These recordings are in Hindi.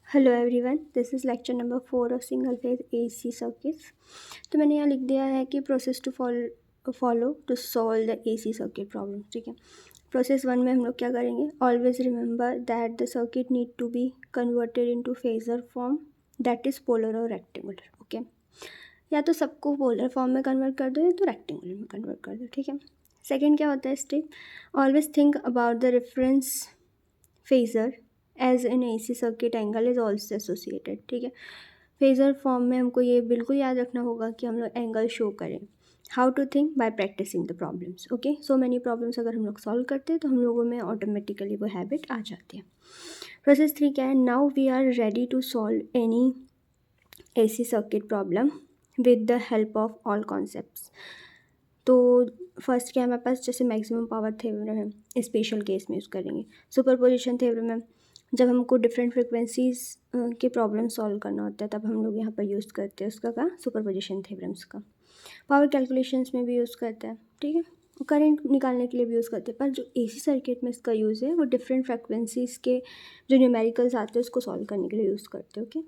Hello everyone, this is lecture number 4 of single phase AC circuits. तो मैंने यहाँ लिख दिया है कि process to follow to solve the AC circuit problem. ठीक है, प्रोसेस 1 में हम लोग क्या करेंगे, always remember that the circuit need to be converted into phasor form that is polar और रेक्टेंगुलर। ओके, या तो सबको पोलर फॉर्म में कन्वर्ट कर दो या तो रेक्टेंगुलर में कन्वर्ट कर दो। ठीक है, सेकेंड क्या होता है step, always think about the reference phasor as an AC circuit angle is also associated. ठीक है, फेजर फॉर्म में हमको ये बिल्कुल याद रखना होगा कि हम लोग एंगल शो करें। How to think, by practising the problems. Okay, so many problems अगर हम लोग सॉल्व करते हैं तो हम लोगों में ऑटोमेटिकली वो हैबिट आ जाती है। प्रोसेस 3 क्या है, now we are ready to solve any AC circuit problem with the help of all concepts. तो फर्स्ट क्या है हमारे पास, जैसे मैक्सिमम पावर थ्योरम है, स्पेशल केस में यूज़ करेंगे। सुपरपोजिशन थ्योरम है, जब हमको डिफरेंट फ्रिक्वेंसीज के प्रॉब्लम सॉल्व करना होता है तब हम लोग यहाँ पर यूज़ करते हैं उसका का सुपरपोजिशन थ्योरम्स का। पावर कैलकुलेशंस में भी यूज़ करते हैं। ठीक है, करंट निकालने के लिए भी यूज़ करते हैं, पर जो एसी सर्किट में इसका यूज़ है वो डिफरेंट फ्रिक्वेंसीज के जो न्यूमेरिकल्स आते हैं उसको सॉल्व करने के लिए यूज़ करते हैं। ओके,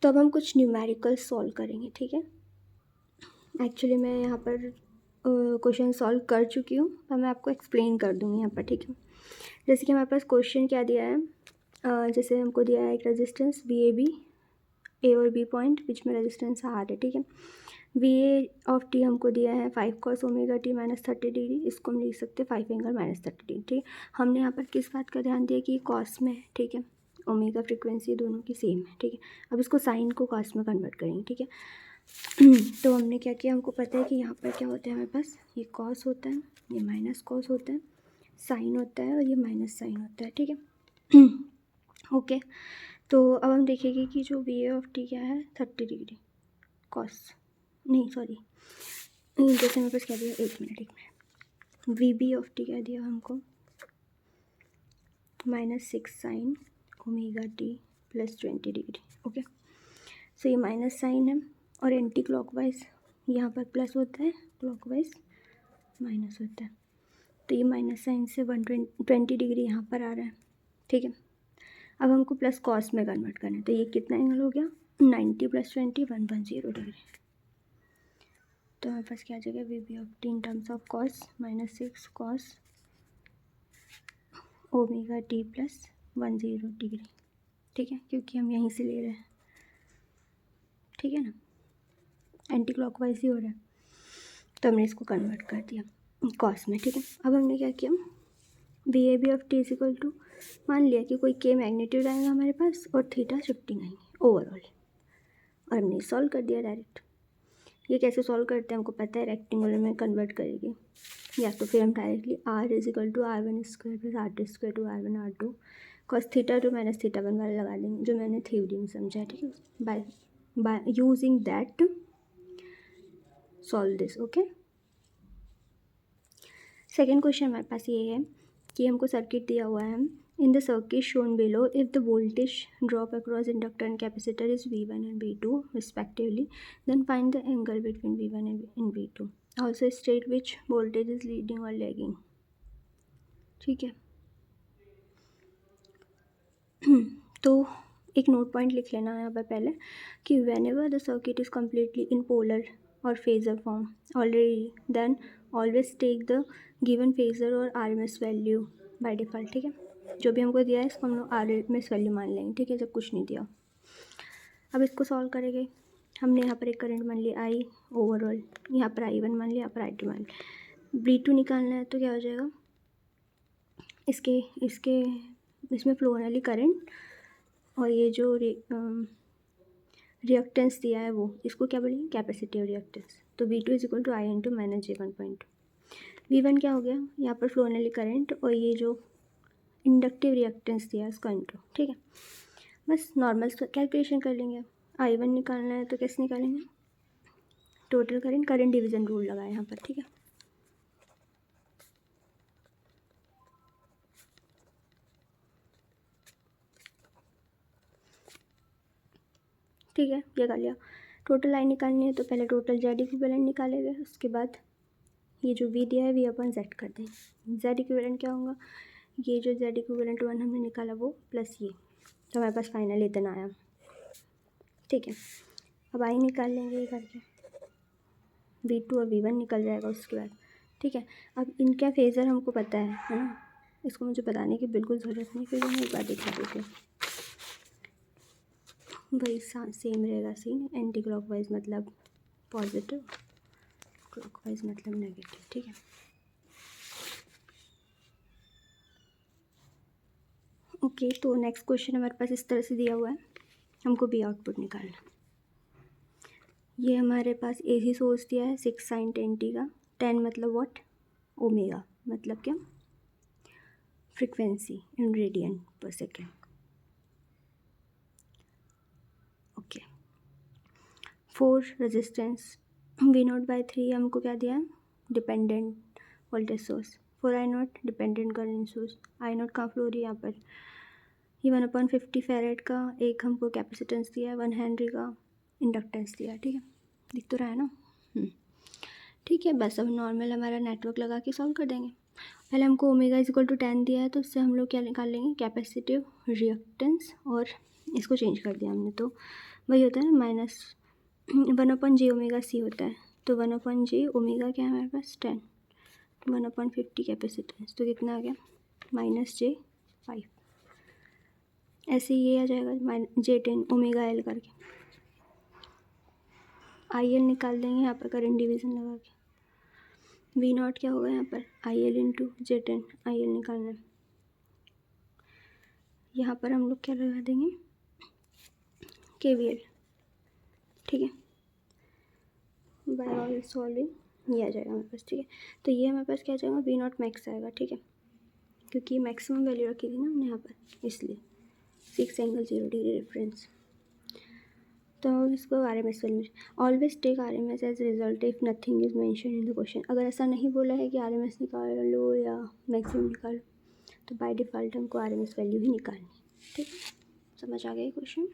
तो अब हम कुछ न्यूमेरिकल्स सॉल्व करेंगे। ठीक है, एक्चुअली मैं यहाँ पर क्वेश्चन सॉल्व कर चुकी हूँ पर मैं आपको एक्सप्लेन कर दूँगी यहाँ पर। ठीक है, जैसे कि हमारे पास क्वेश्चन क्या दिया है, जैसे हमको दिया है एक रेजिस्टेंस वी ए बी, ए और बी पॉइंट बीच में रेजिस्टेंस आर है। ठीक है, वी ए ऑफ टी हमको दिया है 5 cos omega T minus 30 degree, इसको हम लिख सकते हैं 5 एंगल माइनस 30 डिग्री। ठीक है, हमने यहाँ पर किस बात का ध्यान दिया कि कॉस में है। ठीक है, ओमेगा फ्रिक्वेंसी दोनों की सेम है। ठीक है, अब इसको साइन को कॉस में कन्वर्ट करेंगे। ठीक है, तो हमने क्या किया, हमको पता है कि यहाँ पर क्या होता है हमारे पास, ये कॉस होता है, ये माइनस कॉस होता है, साइन होता है और ये माइनस साइन होता है। ठीक है, ओके, तो अब हम देखेंगे कि जो वी ए ऑफ टी क्या है 30 डिग्री कॉस, नहीं सॉरी, जैसे मेरे पास क्या दिया, एक minute, V B of T क्या दिया हमको -6 sine omega T plus 20 degree. Okay, so ये माइनस साइन है और एंटी क्लॉकवाइज यहाँ पर प्लस होता है, क्लॉकवाइज माइनस होता है, तो ये माइनस साइन से 120 डिग्री यहाँ पर आ रहा है। ठीक है, अब हमको प्लस कॉस में कन्वर्ट करना है, तो ये कितना एंगल हो गया, 90 + 20 110 डिग्री। तो हमारे पास क्या आ जाएगा, V B of T in terms of cos -6 cos omega T plus 10 degree. ठीक है, क्योंकि हम यहीं से ले रहे हैं। ठीक है ना, एंटी क्लॉकवाइज ही हो रहा है, तो हमने इसको कन्वर्ट कर दिया कॉस में। ठीक है, अब हमने क्या किया, V A B of T is equal to, मान लिया कि कोई के मैग्नीट्यूड आएगा हमारे पास और थीटा शिफ्टिंग आएंगे ओवरऑल, और हमने सॉल्व कर दिया डायरेक्ट। ये कैसे सॉल्व करते हैं हमको पता है, रेक्टेंगुलर में कन्वर्ट करेंगे, या तो फिर हम directly R is equal to R1² plus R2² two R1 R2 cos theta two minus theta 1 वाला लगा देंगे, जो मैंने थ्योरी में समझा है। ठीक है, by using that solve this. Okay, second question हमारे पास ये है कि हमको सर्किट दिया हुआ है, in the circuit shown below if the voltage drop across inductor and capacitor is V1 and V2 respectively, then find the angle between V1 and V2. Also state which voltage is leading or lagging. ठीक है, तो एक नोट पॉइंट लिख लेना है यहाँ पर पहले कि whenever the circuit is completely in polar और phasor form already, then always take the given phasor और RMS वैल्यू बाय डिफ़ॉल्ट। ठीक है, जो भी हमको दिया है इसको हम लोग RMS वैल्यू मान लेंगे। ठीक है, जब कुछ नहीं दिया। अब इसको सॉल्व करेंगे, हमने यहाँ पर एक करंट मान लिया I ओवरऑल, यहाँ पर I1 मान लिया, यहाँ पर I2 मान लिया। V2 निकालना है तो क्या हो जाएगा, इसके इसके इसमें फ्लो होने वाली करंट और ये जो रिएक्टेंस दिया है वो, इसको क्या बोलेंगे, कैपेसिटिव रिएक्टेंस। तो V2 is equal to I into minus J1.2। V1 क्या हो गया, यहाँ पर फ्लो होने वाली करंट और ये जो इंडक्टिव रिएक्टेंस दिया है उसका इंटू। ठीक है, बस नॉर्मल कैलकुलेशन कर लेंगे। I1 निकालना है तो कैसे निकालेंगे, total current, current division rule लगाए यहाँ पर। ठीक है, ठीक है, ये कर लिया। टोटल I निकालनी है तो पहले टोटल Z इक्विवेलेंट निकालेंगे, उसके बाद ये जो V दिया है V अपन Z कर देंगे। Z इक्विवेलेंट क्या होगा, ये जो Z इक्विवेलेंट 1 हमने निकाला वो प्लस ये तो हमारे पास फाइनल इतना आया, ठीक है। अब आई निकाल लेंगे ये करके, V2 और V1 निकल जाएगा उसके बाद, ठीक है। अब इनका फेज़र हमको पता है ना, इसको मुझे बताने की बिल्कुल ज़रूरत नहीं, फिर मैं एक बार दिखा देती हूँ। वही सेम रहेगा सीन, एंटी क्लॉकवाइज मतलब पॉजिटिव, क्लॉकवाइज मतलब नेगेटिव, ठीक है। ओके, तो नेक्स्ट क्वेश्चन हमारे पास इस तरह से दिया हुआ है, हमको बी आउटपुट निकालना। ये हमारे पास AC सोर्स दिया है 6 sin 10t का, 10 मतलब व्हाट, ओमेगा मतलब क्या, फ्रिक्वेंसी इन रेडियन पर सेकेंड, ओके। 4 रेजिस्टेंस V0/3 हमको क्या दिया है, dependent voltage source, 4I0 dependent current source, I0 कहाँ फ्लो हो रही है यहाँ पर, ये 1/50 फैरेड का एक हमको कैपेसिटेंस दिया है, 1 हेनरी का इंडक्टेंस दिया है, ठीक है, दिख तो रहा है ना, ठीक है। बस अब नॉर्मल हमारा नेटवर्क लगा के सॉल्व कर देंगे। पहले हमको ओमेगा इक्वल टू 10 दिया है, तो उससे हम लोग क्या निकाल लेंगे, कैपेसिटिव रिएक्टेंस, और इसको चेंज कर दिया हमने, तो वही होता है ना -1/j⍵c होता है, तो 1/j ओमेगा क्या है हमारे पास 10, 1/50 कैपेसिटेंस, तो कितना आ गया -j5, ऐसे ये आ जाएगा -j10 ओमेगा एल करके, IL निकाल देंगे यहाँ पर करंट डिवीज़न लगा के, V0 क्या होगा यहाँ पर IL इंटू J10, IL निकालना है, यहाँ पर हम लोग क्या लगा देंगे KVL, ठीक है। बाय ऑल सॉल्विंग ये आ जाएगा हमारे पास, ठीक है। तो ये हमारे पास क्या आ जाएगा, V0 मैक्स आएगा, ठीक है, क्योंकि मैक्सिमम वैल्यू रखी थी ना हमने यहाँ पर, इसलिए 6 ∠0° रेफरेंस। तो इसको RMS value, always take RMS as result if nothing is mention in the question. अगर ऐसा नहीं बोला है कि RMS निकाल लो या मैक्सिमम निकालो, तो बाय डिफ़ॉल्ट हमको RMS वैल्यू ही निकालनी है, ठीक है। समझ आ गया क्वेश्चन।